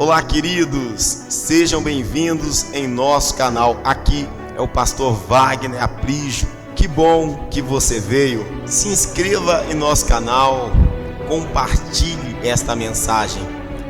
Olá, queridos, sejam bem-vindos em nosso canal. Aqui é o pastor Wagner Aprígio. Que bom que você veio. Se inscreva em nosso canal, compartilhe esta mensagem.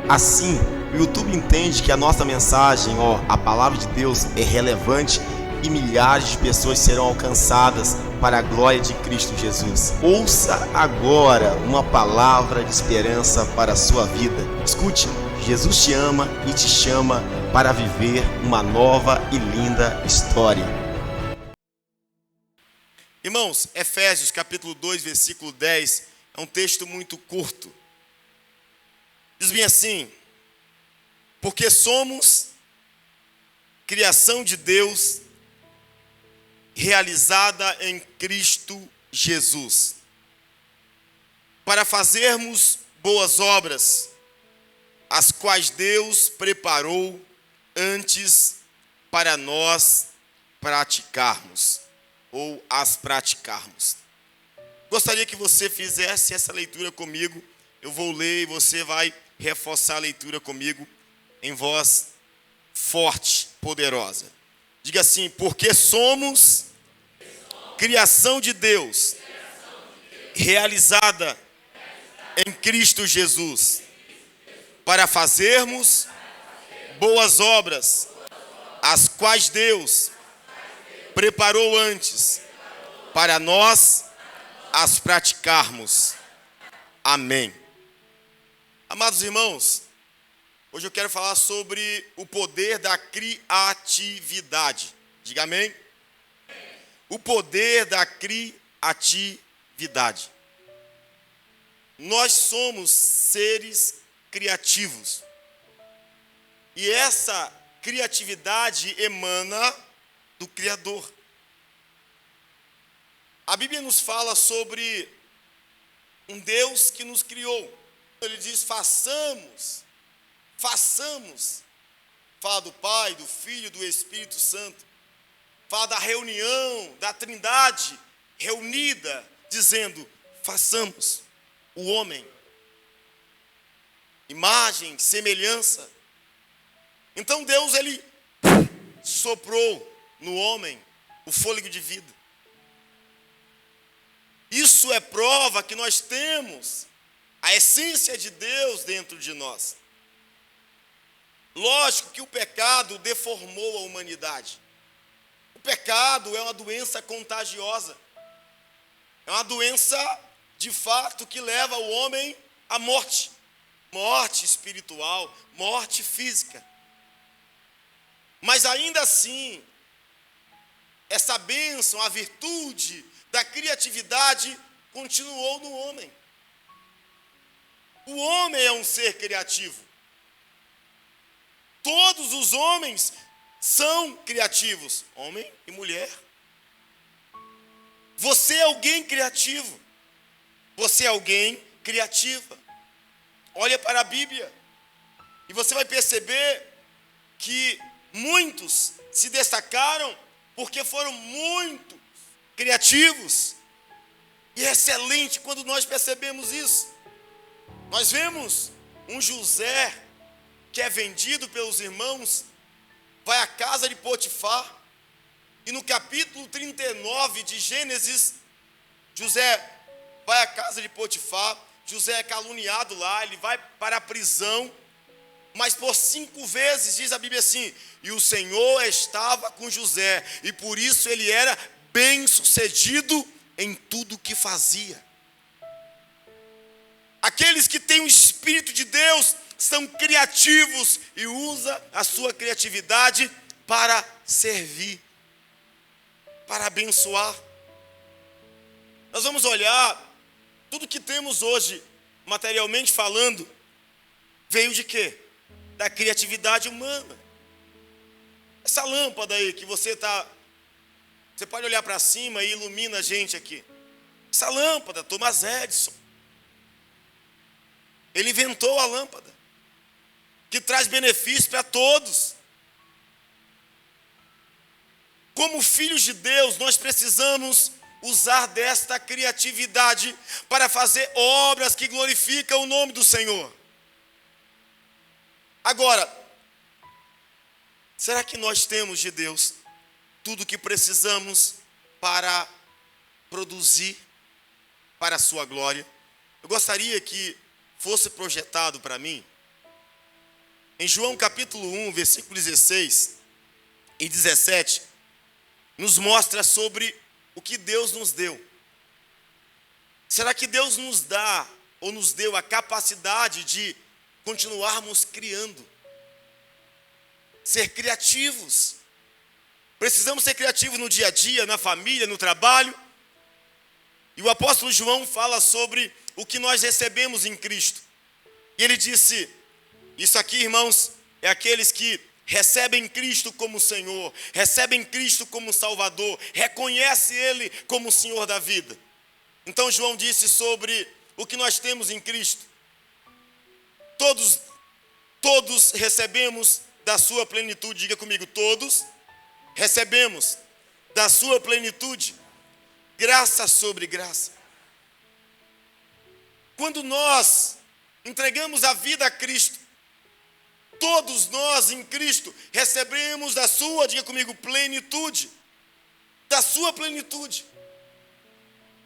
Assim, o YouTube entende que a nossa mensagem, a palavra de Deus é relevante e milhares de pessoas serão alcançadas para a glória de Cristo Jesus. Ouça agora uma palavra de esperança para a sua vida. Escute, Jesus te ama e te chama para viver uma nova e linda história. Irmãos, Efésios capítulo 2, versículo 10, é um texto muito curto. Diz bem assim: porque somos criação de Deus, realizada em Cristo Jesus, para fazermos boas obras, as quais Deus preparou antes para nós praticarmos, ou as praticarmos. Gostaria que você fizesse essa leitura comigo. Eu vou ler e você vai reforçar a leitura comigo em voz forte, poderosa. Diga assim: porque somos criação de Deus, realizada em Cristo Jesus, para fazermos boas obras, as quais Deus preparou antes para nós as praticarmos. Amém. Amados irmãos, hoje eu quero falar sobre o poder da criatividade. Diga amém. O poder da criatividade. Nós somos seres criativos. E essa criatividade emana do Criador. A Bíblia nos fala sobre um Deus que nos criou. Ele diz: façamos. Fala do Pai, do Filho, do Espírito Santo. Fala da reunião, da Trindade reunida, dizendo: façamos o homem. Imagem, semelhança. Então Deus, ele soprou no homem o fôlego de vida. Isso é prova que nós temos a essência de Deus dentro de nós. Lógico que o pecado deformou a humanidade. O pecado é uma doença contagiosa. É uma doença, de fato, que leva o homem à morte. Morte espiritual, morte física. Mas ainda assim, essa bênção, a virtude da criatividade continuou no homem. O homem é um ser criativo. Todos os homens são criativos, homem e mulher. Você é alguém criativo. Você é alguém criativa. Olha para a Bíblia e você vai perceber que muitos se destacaram porque foram muito criativos. E é excelente quando nós percebemos isso. Nós vemos um José que é vendido pelos irmãos, vai à casa de Potifar, e no capítulo 39 de Gênesis, José vai à casa de Potifar. José é caluniado lá, ele vai para a prisão, mas por 5 vezes, diz a Bíblia assim, e o Senhor estava com José, e por isso ele era bem-sucedido em tudo que fazia. Aqueles que têm o Espírito de Deus são criativos e usam a sua criatividade para servir, para abençoar. Nós vamos olhar, tudo que temos hoje, materialmente falando, veio de quê? Da criatividade humana. Essa lâmpada aí que você pode olhar para cima e ilumina a gente aqui. Essa lâmpada, Thomas Edison, ele inventou a lâmpada, que traz benefício para todos. Como filhos de Deus, nós precisamos usar desta criatividade para fazer obras que glorificam o nome do Senhor. Agora, será que nós temos de Deus tudo o que precisamos para produzir para a sua glória? Eu gostaria que fosse projetado para mim, em João capítulo 1, versículo 16 e 17, nos mostra sobre o que Deus nos deu. Será que Deus nos dá ou nos deu a capacidade de continuarmos criando? Ser criativos. Precisamos ser criativos no dia a dia, na família, no trabalho. E o apóstolo João fala sobre o que nós recebemos em Cristo. E ele disse, isso aqui, irmãos, é aqueles que recebem Cristo como Senhor, recebem Cristo como Salvador, reconhecem Ele como Senhor da vida. Então João disse sobre o que nós temos em Cristo. Todos recebemos da sua plenitude. Diga comigo, todos recebemos da sua plenitude, graça sobre graça. Quando nós entregamos a vida a Cristo, todos nós em Cristo recebemos da sua, diga comigo, plenitude, da sua plenitude.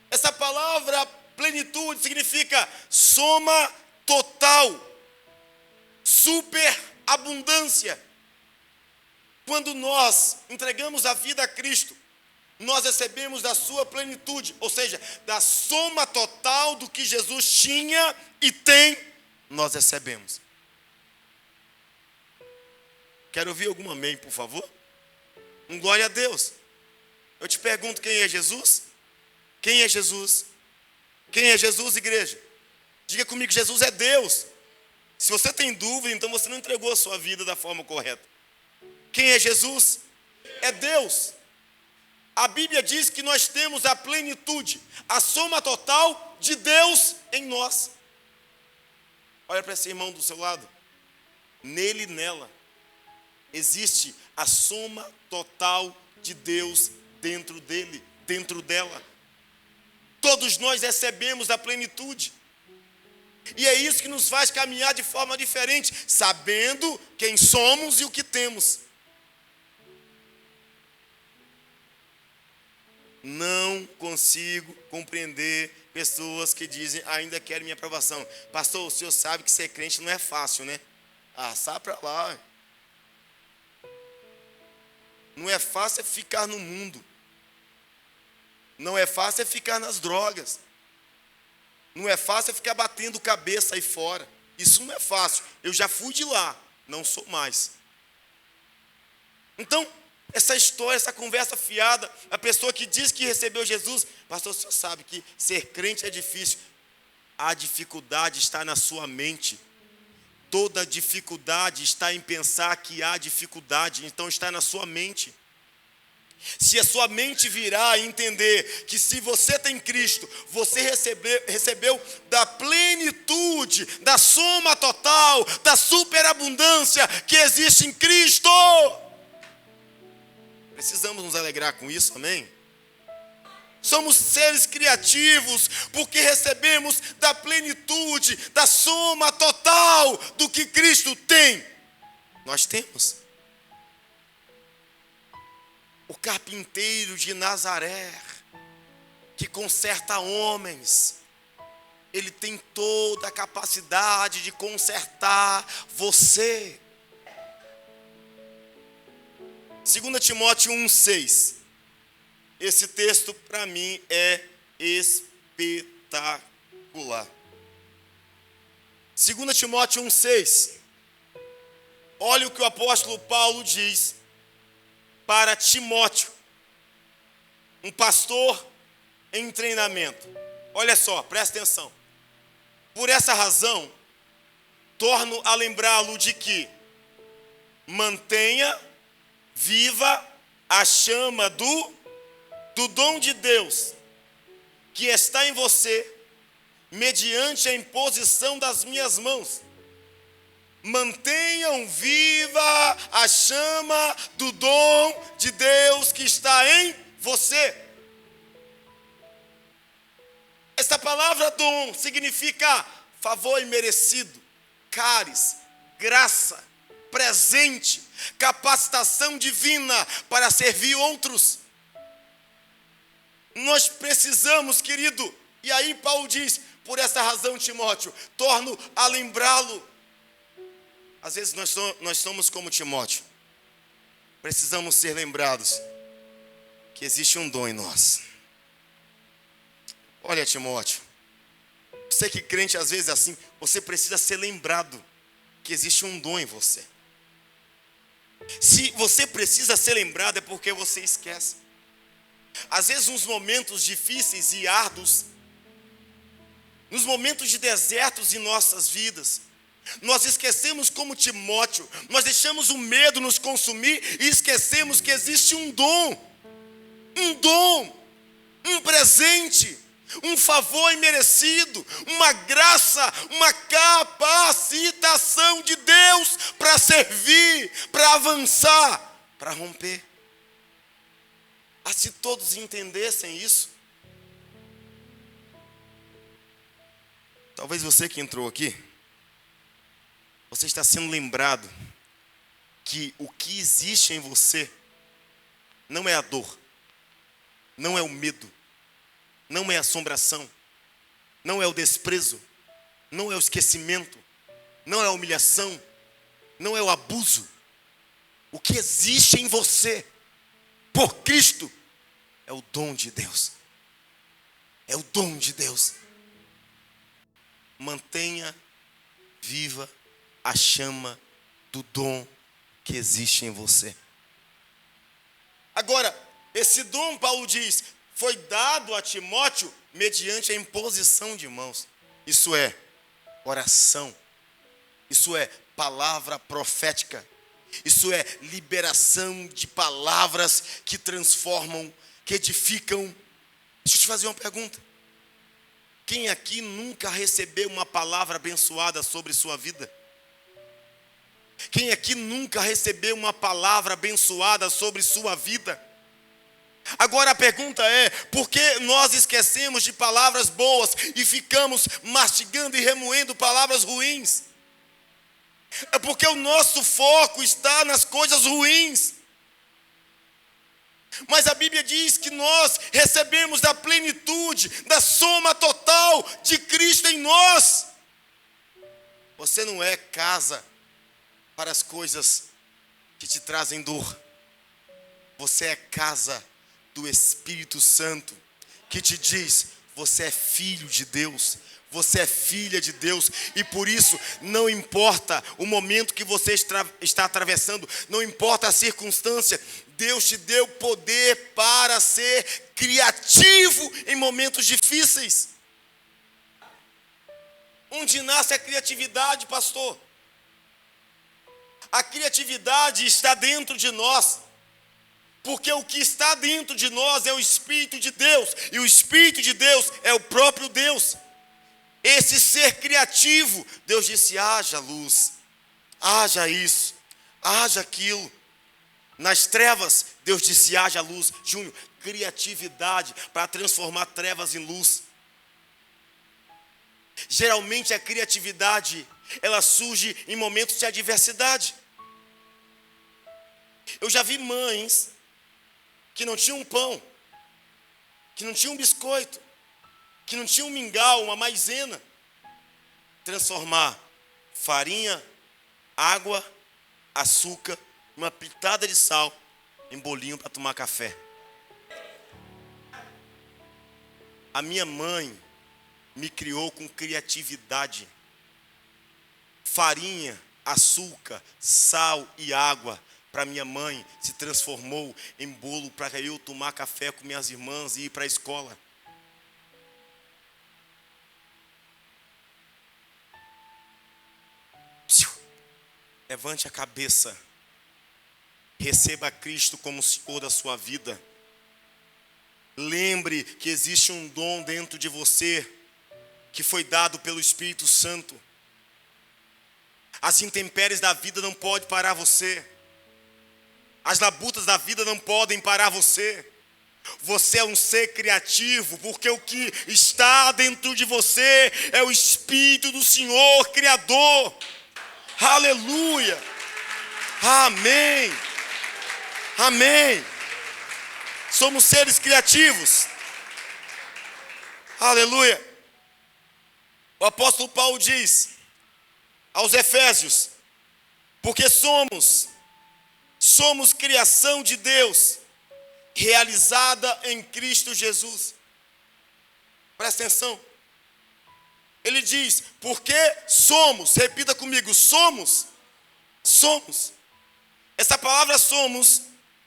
Essa palavra plenitude significa soma total, superabundância. Quando nós entregamos a vida a Cristo, nós recebemos da sua plenitude, ou seja, da soma total do que Jesus tinha e tem, nós recebemos. Quero ouvir algum amém, por favor? Um glória a Deus. Eu te pergunto, quem é Jesus? Quem é Jesus? Quem é Jesus, igreja? Diga comigo, Jesus é Deus. Se você tem dúvida, então você não entregou a sua vida da forma correta. Quem é Jesus? É Deus. A Bíblia diz que nós temos a plenitude, a soma total de Deus em nós. Olha para esse irmão do seu lado. Nele e nela existe a soma total de Deus dentro dele, dentro dela. Todos nós recebemos a plenitude. E é isso que nos faz caminhar de forma diferente, sabendo quem somos e o que temos. Não consigo compreender pessoas que dizem, ainda quero minha aprovação. Pastor, o senhor sabe que ser crente não é fácil, né? Ah, sai para lá. Não é fácil ficar no mundo. Não é fácil ficar nas drogas. Não é fácil ficar batendo cabeça aí fora. Isso não é fácil. Eu já fui de lá, não sou mais. Então, essa história, essa conversa fiada, a pessoa que diz que recebeu Jesus, pastor, o senhor sabe que ser crente é difícil. A dificuldade está na sua mente. Toda dificuldade está em pensar que há dificuldade, então está na sua mente. Se a sua mente virar e entender que se você tem Cristo, você recebeu da plenitude, da soma total, da superabundância que existe em Cristo. Precisamos nos alegrar com isso, amém? Somos seres criativos, porque recebemos da plenitude, da soma total do que Cristo tem. Nós temos. O carpinteiro de Nazaré, que conserta homens, ele tem toda a capacidade de consertar você. 2 Timóteo 1,6. Esse texto para mim é espetacular. 2 Timóteo 1,6. Olha o que o apóstolo Paulo diz para Timóteo, um pastor em treinamento. Olha só, presta atenção. Por essa razão, torno a lembrá-lo de que mantenha viva a chama do dom de Deus que está em você, mediante a imposição das minhas mãos. Mantenham viva a chama do dom de Deus que está em você. Esta palavra dom significa favor imerecido, caris, graça, presente, capacitação divina para servir outros. Nós precisamos, querido, e aí Paulo diz, por essa razão, Timóteo, torno a lembrá-lo. Às vezes nós somos como Timóteo, precisamos ser lembrados que existe um dom em nós. Olha, Timóteo, você que crente às vezes é assim, você precisa ser lembrado que existe um dom em você. Se você precisa ser lembrado é porque você esquece. Às vezes nos momentos difíceis e árduos, nos momentos de desertos em nossas vidas, nós esquecemos como Timóteo, nós deixamos o medo nos consumir e esquecemos que existe um dom, um presente, um favor imerecido, uma graça, uma capacitação de Deus para servir, para avançar, para romper. Ah, se todos entendessem isso, talvez você que entrou aqui, você está sendo lembrado que o que existe em você não é a dor, não é o medo, não é a assombração, não é o desprezo, não é o esquecimento, não é a humilhação, não é o abuso. O que existe em você, por Cristo, é o dom de Deus. É o dom de Deus. Mantenha viva a chama do dom que existe em você. Agora, esse dom, Paulo diz, foi dado a Timóteo mediante a imposição de mãos. Isso é oração. Isso é palavra profética. Isso é liberação de palavras que transformam, que edificam. Deixa eu te fazer uma pergunta. Quem aqui nunca recebeu uma palavra abençoada sobre sua vida? Quem aqui nunca recebeu uma palavra abençoada sobre sua vida? Agora a pergunta é, por que nós esquecemos de palavras boas e ficamos mastigando e remoendo palavras ruins? É porque o nosso foco está nas coisas ruins. Mas a Bíblia diz que nós recebemos da plenitude, da soma total de Cristo em nós. Você não é casa para as coisas que te trazem dor. Você é casa do Espírito Santo, que te diz, você é filho de Deus, você é filha de Deus, e por isso não importa o momento que você está atravessando, não importa a circunstância, Deus te deu poder para ser criativo em momentos difíceis. Onde nasce a criatividade, pastor? A criatividade está dentro de nós. Porque o que está dentro de nós é o Espírito de Deus. E o Espírito de Deus é o próprio Deus. Esse ser criativo, Deus disse, haja luz, haja isso, haja aquilo. Nas trevas, Deus disse, haja luz. Júnior, criatividade para transformar trevas em luz. Geralmente a criatividade, ela surge em momentos de adversidade. Eu já vi mães que não tinham um pão, que não tinham um biscoito, que não tinham um mingau, uma maisena, transformar farinha, água, açúcar, uma pitada de sal em bolinho para tomar café. A minha mãe me criou com criatividade. Farinha, açúcar, sal e água para minha mãe se transformou em bolo para eu tomar café com minhas irmãs e ir para a escola. Levante a cabeça. Receba Cristo como Senhor da sua vida. Lembre que existe um dom dentro de você que foi dado pelo Espírito Santo. As intempéries da vida não podem parar você. As labutas da vida não podem parar você. Você é um ser criativo, porque o que está dentro de você é o Espírito do Senhor, Criador. Aleluia. Amém. Amém. Somos seres criativos. Aleluia. O apóstolo Paulo diz aos Efésios: porque somos criação de Deus, realizada em Cristo Jesus. Presta atenção. Ele diz, porque somos, repita comigo, somos. Essa palavra somos,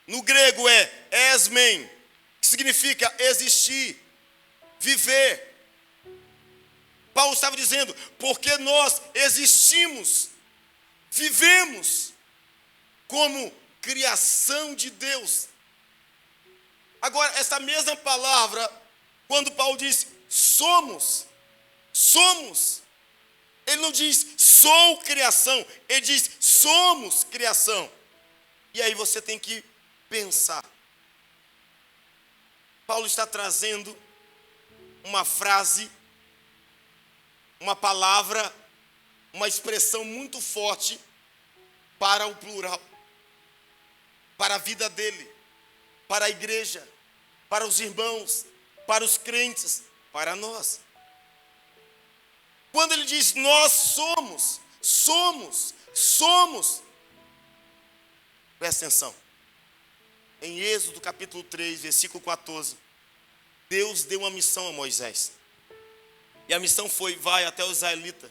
no grego é esmen, que significa existir, viver. Paulo estava dizendo, porque nós existimos, vivemos como criação de Deus. Agora, essa mesma palavra, quando Paulo diz somos, ele não diz sou criação, ele diz somos criação. E aí você tem que pensar. Paulo está trazendo uma frase, uma palavra, uma expressão muito forte para o plural, para a vida dele, para a igreja, para os irmãos, para os crentes, para nós. Quando ele diz nós somos, presta atenção. Em Êxodo capítulo 3, versículo 14, Deus deu uma missão a Moisés. E a missão foi, vai até os israelitas.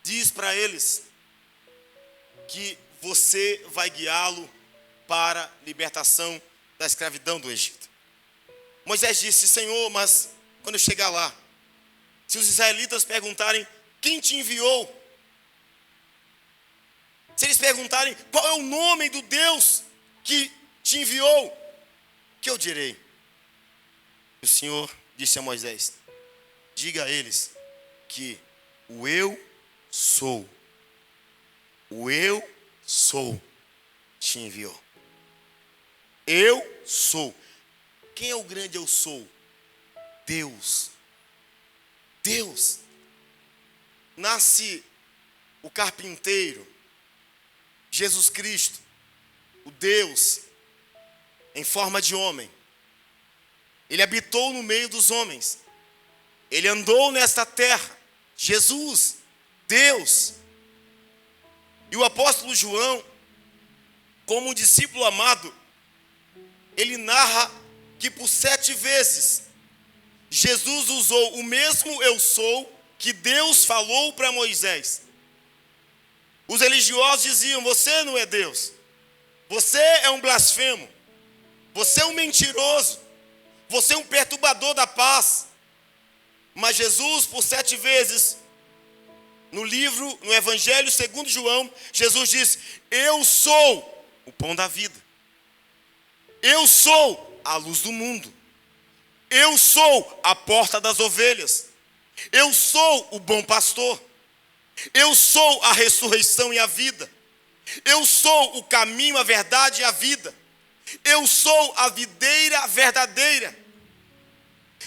Diz para eles que você vai guiá-lo para a libertação da escravidão do Egito. Moisés disse, Senhor, mas quando eu chegar lá, se os israelitas perguntarem, quem te enviou? Se eles perguntarem, qual é o nome do Deus que te enviou? O que eu direi? O Senhor disse a Moisés, diga a eles que o eu sou te enviou. Eu sou. Quem é o grande eu sou? Deus. Nasce o carpinteiro, Jesus Cristo, o Deus em forma de homem. Ele habitou no meio dos homens. Ele andou nesta terra. Jesus, Deus. E o apóstolo João, como um discípulo amado, ele narra que por 7 vezes Jesus usou o mesmo eu sou que Deus falou para Moisés. Os religiosos diziam, você não é Deus. Você é um blasfemo. Você é um mentiroso. Você é um perturbador da paz. Mas Jesus, por 7 vezes, no Evangelho segundo João, Jesus diz, eu sou o pão da vida. Eu sou a luz do mundo. Eu sou a porta das ovelhas. Eu sou o bom pastor. Eu sou a ressurreição e a vida. Eu sou o caminho, a verdade e a vida. Eu sou a videira verdadeira.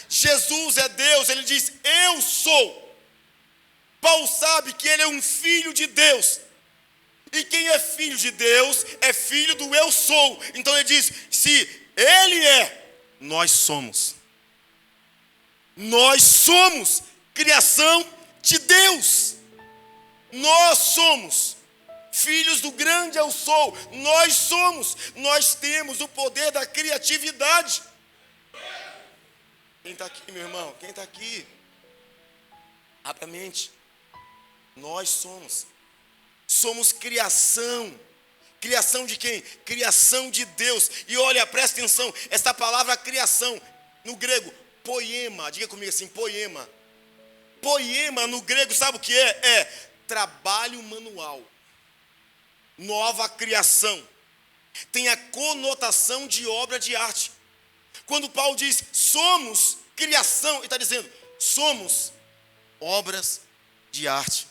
Jesus é Deus, ele diz, eu sou. Paulo sabe que ele é um filho de Deus. E quem é filho de Deus é filho do eu sou. Então ele diz, se ele é, nós somos. Nós somos criação de Deus. Nós somos filhos do grande eu sou. Nós temos o poder da criatividade. Quem está aqui, meu irmão? Quem está aqui? Abra a mente. Nós somos criação. Criação de quem? Criação de Deus. E olha, presta atenção, essa palavra criação, no grego, poema, diga comigo assim, poema. Poema no grego, sabe o que é? É trabalho manual. Nova criação. Tem a conotação de obra de arte. Quando Paulo diz, somos criação, ele está dizendo, somos obras de arte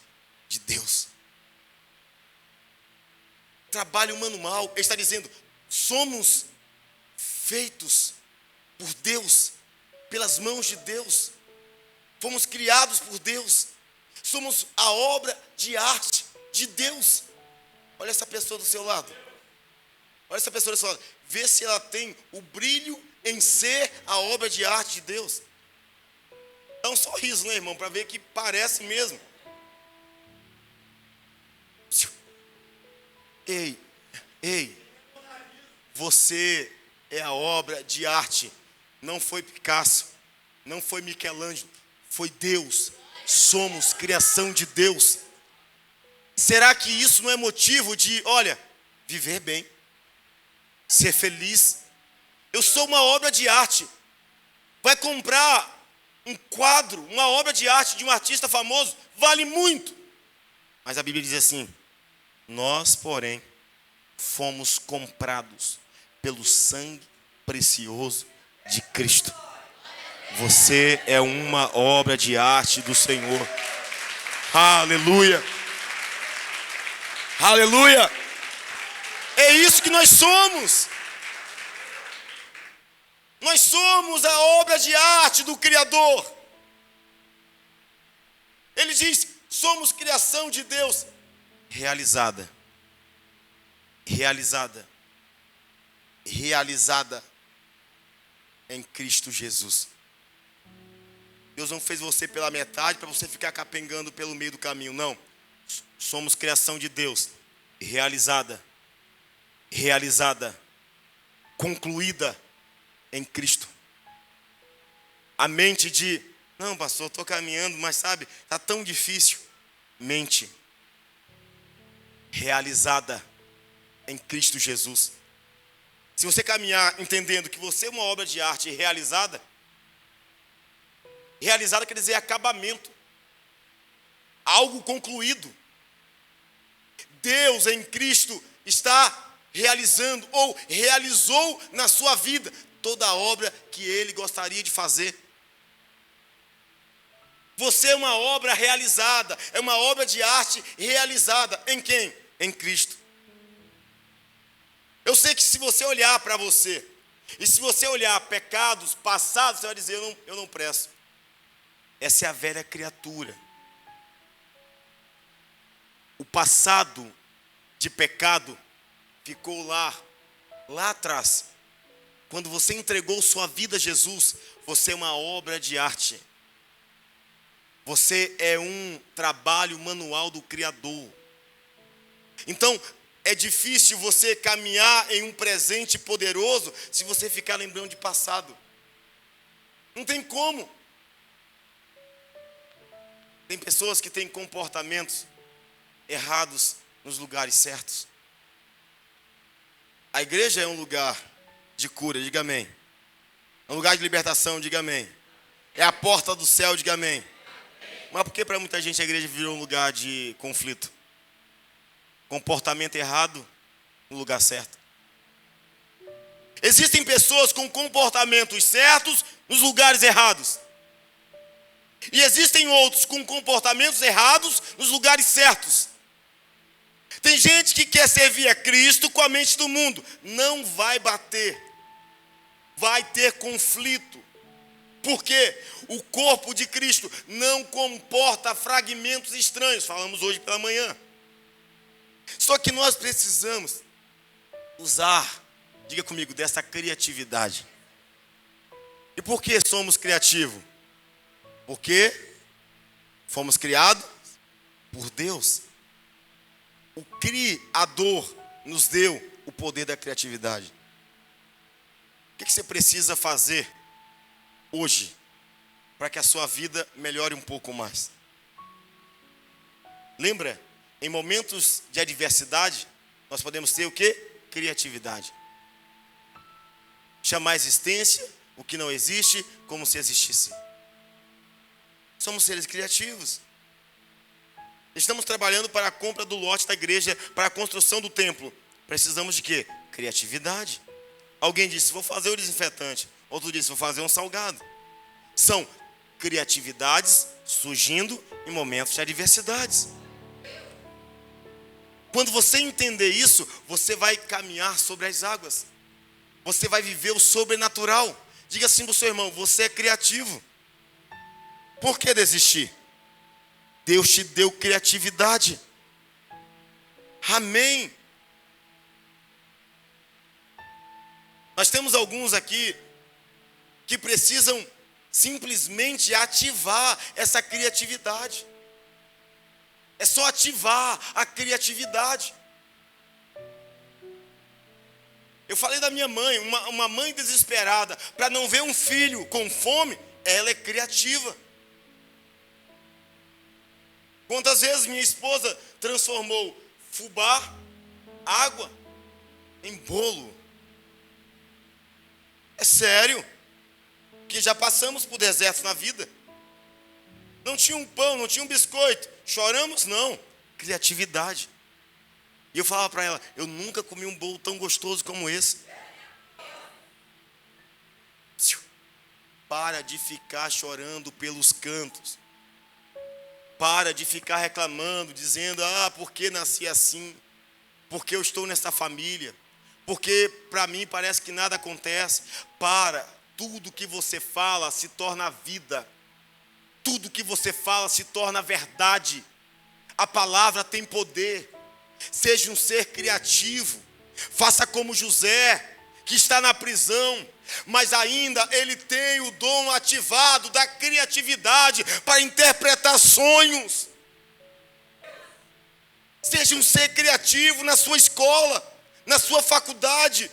de Deus. Trabalho manual, ele está dizendo, somos feitos por Deus, pelas mãos de Deus. Fomos criados por Deus. Somos a obra de arte de Deus. Olha essa pessoa do seu lado. Olha essa pessoa do seu lado. Vê se ela tem o brilho em ser a obra de arte de Deus. Dá um sorriso, né, irmão? Para ver que parece mesmo. Ei, você é a obra de arte. Não foi Picasso, não foi Michelangelo, foi Deus. Somos criação de Deus. Será que isso não é motivo de, olha, viver bem, ser feliz? Eu sou uma obra de arte. Vai comprar um quadro, uma obra de arte de um artista famoso, vale muito. Mas a Bíblia diz assim: nós, porém, fomos comprados pelo sangue precioso de Cristo. Você é uma obra de arte do Senhor. Aleluia. Aleluia. É isso que nós somos. Nós somos a obra de arte do Criador. Ele diz: somos criação de Deus realizada. Realizada em Cristo Jesus. Deus não fez você pela metade para você ficar capengando pelo meio do caminho, não. Somos criação de Deus, realizada, concluída em Cristo. A mente de, não, pastor, estou caminhando, mas sabe, está tão difícil. Mente realizada em Cristo Jesus. Se você caminhar entendendo que você é uma obra de arte realizada quer dizer acabamento, algo concluído. Deus em Cristo está realizando ou realizou na sua vida toda a obra que Ele gostaria de fazer. Você é uma obra realizada, é uma obra de arte realizada em quem? Em Cristo. Eu sei que se você olhar para você, e se você olhar pecados passados, você vai dizer: eu não presto. Essa é a velha criatura. O passado de pecado ficou lá atrás. Quando você entregou sua vida a Jesus, você é uma obra de arte. Você é um trabalho manual do Criador. Então, é difícil você caminhar em um presente poderoso se você ficar lembrando de passado. Não tem como. Tem pessoas que têm comportamentos errados nos lugares certos. A igreja é um lugar de cura, diga amém. É um lugar de libertação, diga amém. É a porta do céu, diga amém. Mas por que para muita gente a igreja virou um lugar de conflito? Comportamento errado no lugar certo. Existem pessoas com comportamentos certos nos lugares errados. E existem outros com comportamentos errados nos lugares certos. Tem gente que quer servir a Cristo com a mente do mundo. Não vai bater. Vai ter conflito. Porque o corpo de Cristo não comporta fragmentos estranhos. Falamos hoje pela manhã. Só que nós precisamos usar, diga comigo, dessa criatividade. E por que somos criativos? Porque fomos criados por Deus. O Criador nos deu o poder da criatividade. O que você precisa fazer hoje para que a sua vida melhore um pouco mais? Lembra, em momentos de adversidade, nós podemos ter o quê? Criatividade. Chamar a existência o que não existe como se existisse. Somos seres criativos. Estamos trabalhando para a compra do lote da igreja, para a construção do templo. Precisamos de quê? Criatividade. Alguém disse: vou fazer o desinfetante. Outro disse: vou fazer um salgado. São criatividades surgindo em momentos de adversidades. Quando você entender isso, você vai caminhar sobre as águas. Você vai viver o sobrenatural. Diga assim para o seu irmão: você é criativo. Por que desistir? Deus te deu criatividade. Amém. Nós temos alguns aqui que precisam simplesmente ativar essa criatividade. É só ativar a criatividade. Eu falei da minha mãe, uma mãe desesperada para não ver um filho com fome, ela é criativa. Quantas vezes minha esposa transformou fubá, água, em bolo? É sério, que já passamos por desertos na vida. Não tinha um pão, não tinha um biscoito. Choramos? Não. Criatividade. E eu falava para ela, eu nunca comi um bolo tão gostoso como esse. Para de ficar chorando pelos cantos. Para de ficar reclamando, dizendo, por que nasci assim? Por que eu estou nessa família? Porque para mim parece que nada acontece. Tudo que você fala se torna vida. Tudo que você fala se torna verdade. A palavra tem poder. Seja um ser criativo. Faça como José, que está na prisão, mas ainda ele tem o dom ativado da criatividade para interpretar sonhos. Seja um ser criativo na sua escola, na sua faculdade.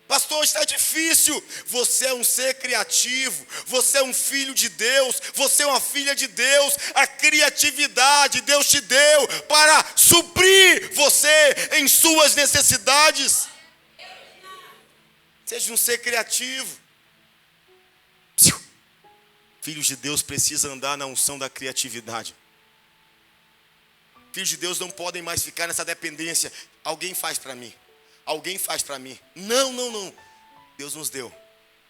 Pastor, está difícil. Você é um ser criativo. Você é um filho de Deus. Você é uma filha de Deus. A criatividade Deus te deu para suprir você em suas necessidades. Seja um ser criativo. Filhos de Deus precisam andar na unção da criatividade. Filhos de Deus não podem mais ficar nessa dependência. Alguém faz para mim. Alguém faz para mim. Não. Deus nos deu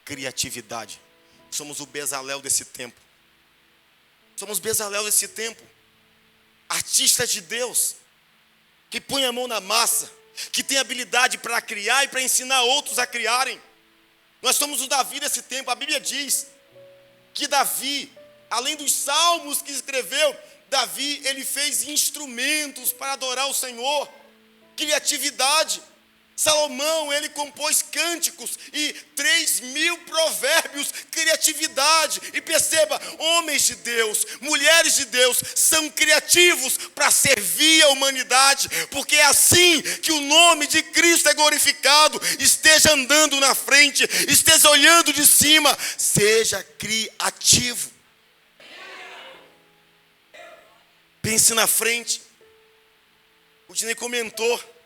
criatividade. Somos o Bezalel desse tempo. Somos Bezalel desse tempo. Artistas de Deus, que põe a mão na massa, que tem habilidade para criar e para ensinar outros a criarem. Nós somos o Davi desse tempo. A Bíblia diz que Davi, além dos salmos que escreveu, Davi, ele fez instrumentos para adorar o Senhor. Criatividade. Salomão, ele compôs cânticos e 3.000 provérbios, criatividade. E perceba, homens de Deus, mulheres de Deus, são criativos para servir a humanidade, porque é assim que o nome de Cristo é glorificado. Esteja andando na frente, esteja olhando de cima, seja criativo. Pense na frente. O Dinei comentou,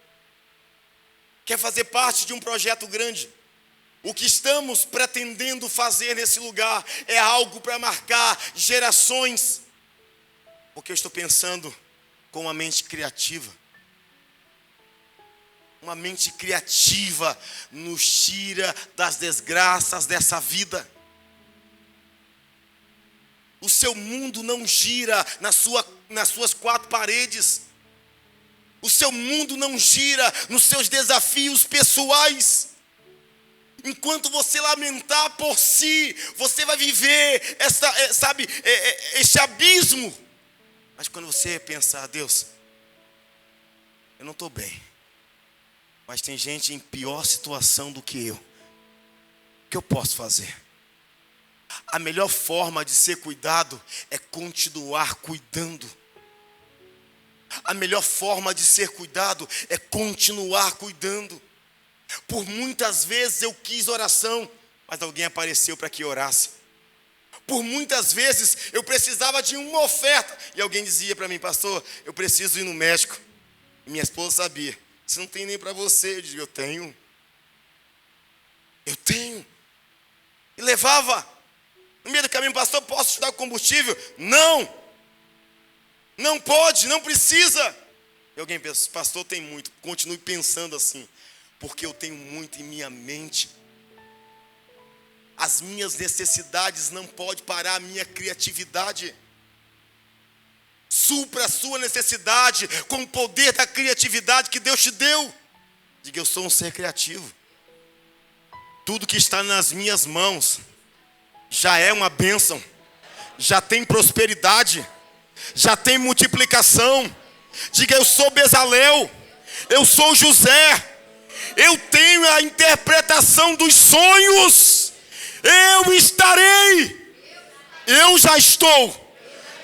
quer fazer parte de um projeto grande. O que estamos pretendendo fazer nesse lugar é algo para marcar gerações. Porque eu estou pensando com uma mente criativa. Uma mente criativa nos tira das desgraças dessa vida. O seu mundo não gira nas suas quatro paredes. O seu mundo não gira nos seus desafios pessoais. Enquanto você lamentar por si, você vai viver esse abismo. Mas quando você pensar, Deus, eu não estou bem, mas tem gente em pior situação do que eu. O que eu posso fazer? A melhor forma de ser cuidado é continuar cuidando. A melhor forma de ser cuidado é continuar cuidando. Por muitas vezes eu quis oração, mas alguém apareceu para que orasse. Por muitas vezes eu precisava de uma oferta, e alguém dizia para mim, pastor, eu preciso ir no médico. E minha esposa sabia, isso não tem nem para você. Eu dizia, eu tenho. E levava. No meio do caminho, pastor, posso te dar o combustível? Não pode, não precisa. E alguém pensa, pastor, tem muito. Continue pensando assim, porque eu tenho muito em minha mente. As minhas necessidades não podem parar a minha criatividade. Supra a sua necessidade com o poder da criatividade que Deus te deu. Diga, eu sou um ser criativo. Tudo que está nas minhas mãos já é uma bênção. Já tem prosperidade. Já tem multiplicação. Diga, eu sou Bezalel. Eu sou José. Eu tenho a interpretação dos sonhos. Eu estarei. Eu já estou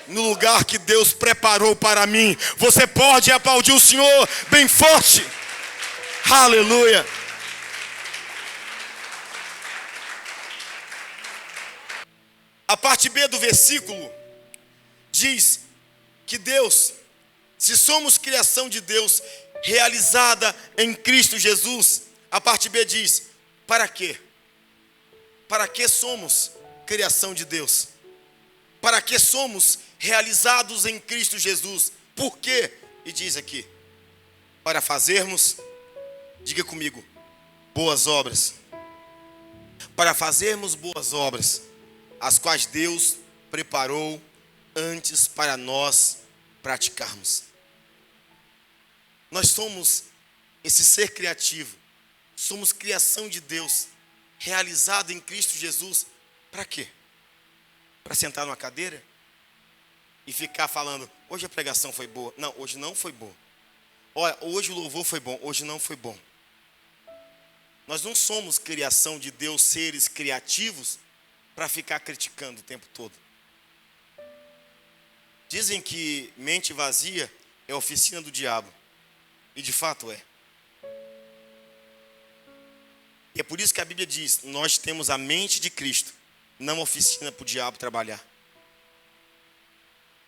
no lugar que Deus preparou para mim. Você pode aplaudir o Senhor bem forte. Aleluia. A parte B do versículo diz que Deus, se somos criação de Deus, realizada em Cristo Jesus, a parte B diz, para quê? Para que somos criação de Deus? Para que somos realizados em Cristo Jesus? Por quê? E diz aqui, para fazermos, diga comigo, boas obras. Para fazermos boas obras, as quais Deus preparou antes para nós praticarmos. Nós somos esse ser criativo, somos criação de Deus, realizado em Cristo Jesus. Para quê? Para sentar numa cadeira e ficar falando, hoje a pregação foi boa. Não, hoje não foi boa. Olha, hoje o louvor foi bom, hoje não foi bom. Nós não somos criação de Deus, seres criativos, para ficar criticando o tempo todo. Dizem que mente vazia é oficina do diabo. E de fato é. E é por isso que a Bíblia diz, nós temos a mente de Cristo, não oficina para o diabo trabalhar.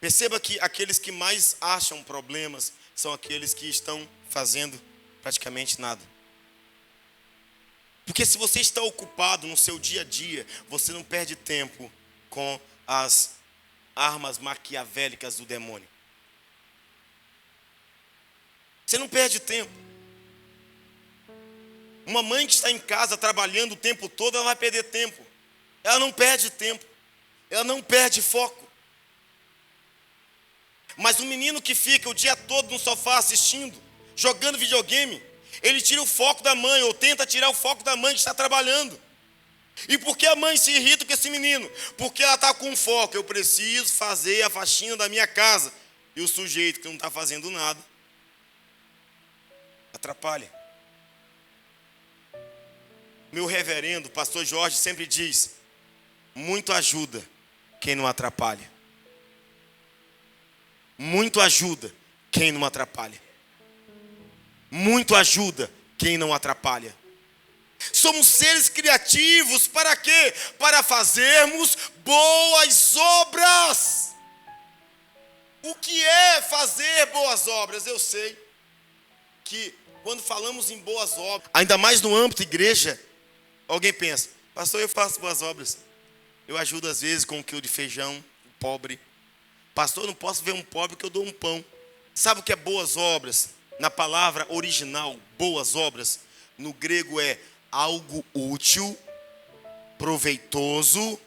Perceba que aqueles que mais acham problemas são aqueles que estão fazendo praticamente nada. Porque se você está ocupado no seu dia a dia, você não perde tempo com as armas maquiavélicas do demônio. Você não perde tempo. Uma mãe que está em casa trabalhando o tempo todo, ela vai perder tempo. Ela não perde tempo. Ela não perde foco. Mas um menino que fica o dia todo no sofá assistindo, jogando videogame, ele tira o foco da mãe, ou tenta tirar o foco da mãe que está trabalhando. E por que a mãe se irrita com esse menino? Porque ela está com foco. Eu preciso fazer a faxina da minha casa. E o sujeito que não está fazendo nada atrapalha. Meu reverendo, pastor Jorge, sempre diz, muito ajuda quem não atrapalha. Muito ajuda quem não atrapalha. Muito ajuda quem não atrapalha. Somos seres criativos para quê? Para fazermos boas obras. O que é fazer boas obras? Eu sei que quando falamos em boas obras, ainda mais no âmbito igreja, alguém pensa, pastor, eu faço boas obras. Eu ajudo às vezes com 1 quilo de feijão, pobre. Pastor, eu não posso ver um pobre que eu dou um pão. Sabe o que é boas obras? Na palavra original, boas obras, no grego é algo útil, proveitoso,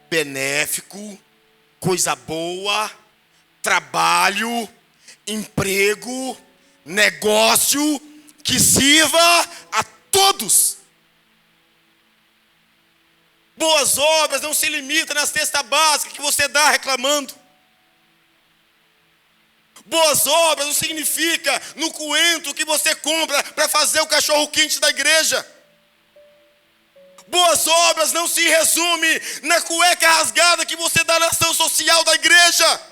benéfico, coisa boa, trabalho, emprego, negócio, que sirva a todos. Boas obras não se limitam na cesta básica que você dá reclamando. Boas obras não significa no coentro que você compra para fazer o cachorro-quente da igreja. Boas obras não se resume na cueca rasgada que você dá na ação social da igreja.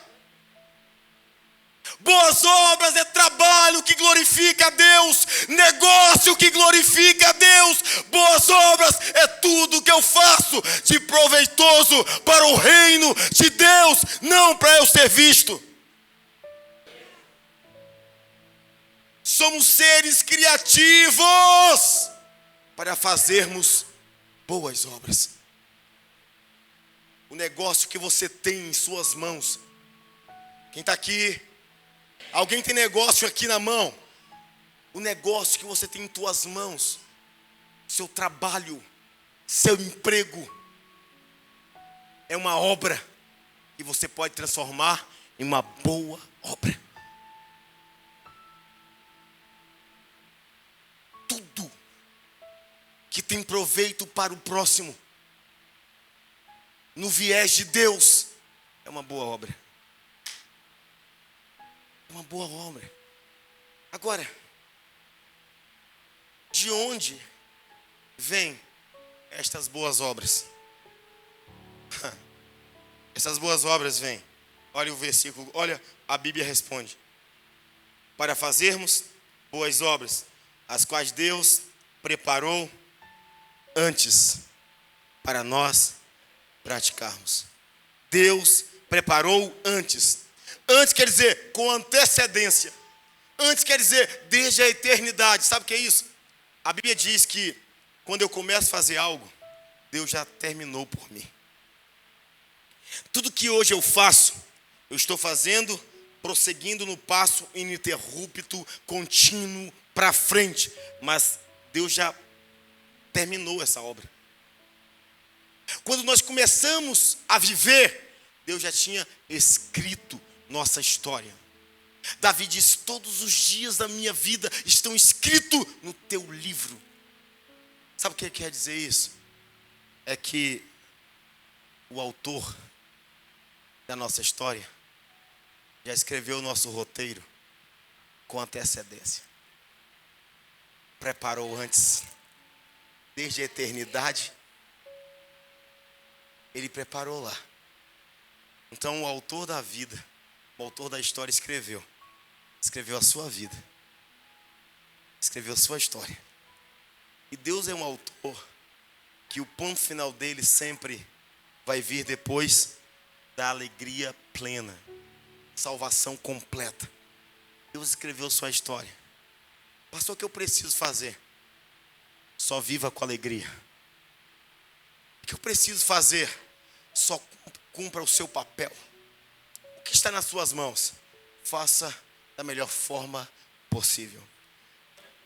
Boas obras é trabalho que glorifica a Deus, negócio que glorifica a Deus. Boas obras é tudo que eu faço de proveitoso para o reino de Deus, não para eu ser visto. Somos seres criativos para fazermos boas obras. O negócio que você tem em suas mãos. Quem está aqui? Alguém tem negócio aqui na mão? O negócio que você tem em suas mãos, seu trabalho, seu emprego, é uma obra que você pode transformar em uma boa obra. Tudo que tem proveito para o próximo, no viés de Deus, é uma boa obra. É uma boa obra. Agora, de onde vêm estas boas obras? Essas boas obras vêm. Olha o versículo, olha, a Bíblia responde. Para fazermos boas obras, as quais Deus preparou antes para nós praticarmos. Deus preparou antes. Antes quer dizer com antecedência. Antes quer dizer desde a eternidade. Sabe o que é isso? A Bíblia diz que quando eu começo a fazer algo, Deus já terminou por mim. Tudo que hoje eu faço, eu estou fazendo, prosseguindo no passo ininterrupto, contínuo, para frente. Mas Deus já terminou essa obra. Quando nós começamos a viver, Deus já tinha escrito nossa história. Davi disse, todos os dias da minha vida estão escritos no teu livro. Sabe o que quer dizer isso? É que o autor da nossa história já escreveu o nosso roteiro com antecedência. Preparou antes, desde a eternidade, Ele preparou lá. Então o autor da vida, o autor da história escreveu a sua vida, escreveu a sua história. E Deus é um autor que o ponto final dele sempre vai vir depois da alegria plena, salvação completa. Deus escreveu sua história. Pastor, o que eu preciso fazer? Só viva com alegria. O que eu preciso fazer? Só cumpra o seu papel. O que está nas suas mãos, faça da melhor forma possível.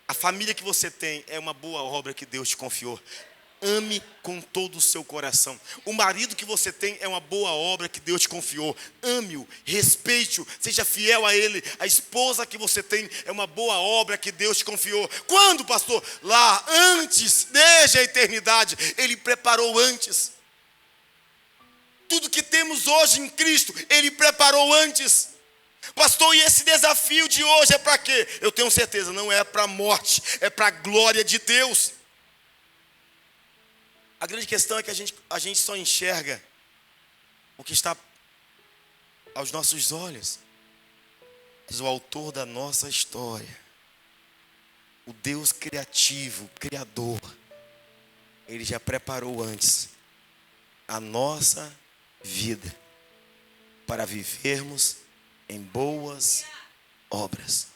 A família que você tem é uma boa obra que Deus te confiou. Ame com todo o seu coração. O marido que você tem é uma boa obra que Deus te confiou. Ame-o, respeite-o, seja fiel a ele. A esposa que você tem é uma boa obra que Deus te confiou. Quando, pastor? Lá, antes, desde a eternidade, Ele preparou antes. Tudo que temos hoje em Cristo, Ele preparou antes. Pastor, e esse desafio de hoje é para quê? Eu tenho certeza, não é para a morte, é para a glória de Deus. A grande questão é que a gente só enxerga o que está aos nossos olhos. Mas o autor da nossa história, o Deus criativo, criador, Ele já preparou antes a nossa vida para vivermos em boas obras.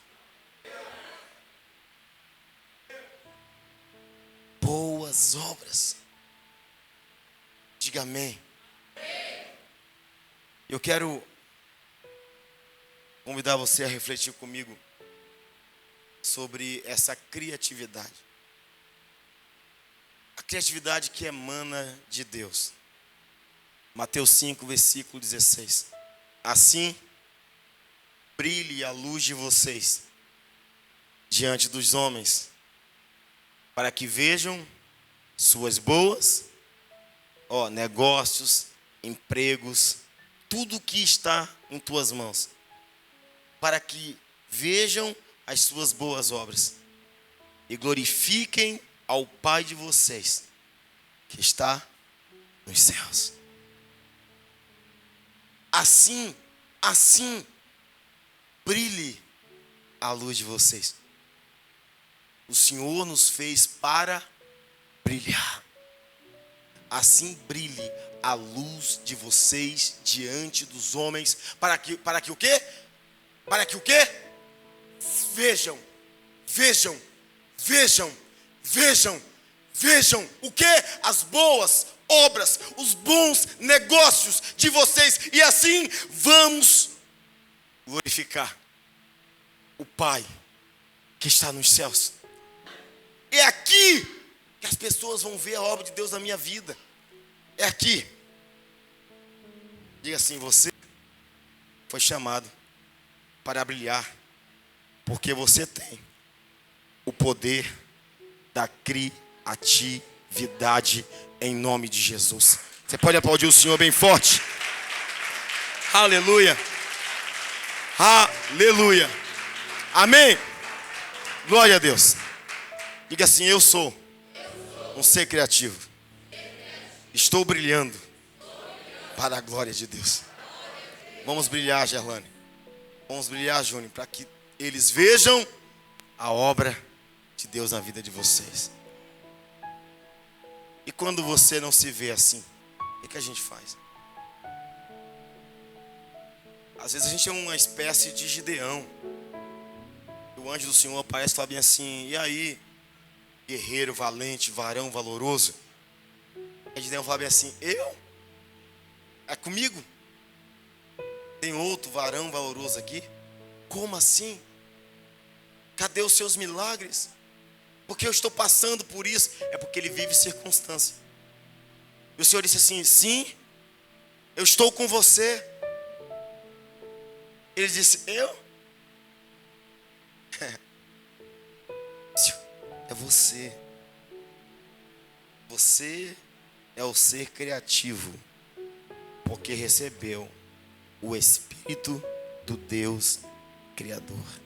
Boas obras. Diga amém. Eu quero convidar você a refletir comigo sobre essa criatividade. A criatividade que emana de Deus. Mateus 5, versículo 16. Assim, brilhe a luz de vocês diante dos homens, para que vejam suas boas negócios, empregos, tudo que está em tuas mãos, para que vejam as suas boas obras e glorifiquem ao Pai de vocês, que está nos céus. Assim, brilhe a luz de vocês. O Senhor nos fez para brilhar. Assim brilhe a luz de vocês diante dos homens, para que o quê? Para que o quê? Vejam o quê? As boas obras, os bons negócios de vocês, e assim vamos glorificar o Pai que está nos céus. É aqui que as pessoas vão ver a obra de Deus na minha vida. É aqui. Diga assim, você foi chamado para brilhar, porque você tem o poder da criatividade em nome de Jesus. Você pode aplaudir o Senhor bem forte? Aleluia. Aleluia. Amém. Glória a Deus. Diga assim: eu sou um ser criativo. Estou brilhando para a glória de Deus. Vamos brilhar, Gerlane. Vamos brilhar, Júnior, para que eles vejam a obra de Deus na vida de vocês. E quando você não se vê assim, o que a gente faz? Às vezes a gente é uma espécie de Gideão. O anjo do Senhor aparece e fala bem assim: e aí, guerreiro, valente, varão, valoroso? Aí Gideão fala bem assim: eu? É comigo? Tem outro varão valoroso aqui? Como assim? Cadê os seus milagres? Porque eu estou passando por isso. É porque ele vive circunstância. E o Senhor disse assim: sim, eu estou com você. Ele disse: eu? É você. Você é o ser criativo, porque recebeu o Espírito do Deus Criador.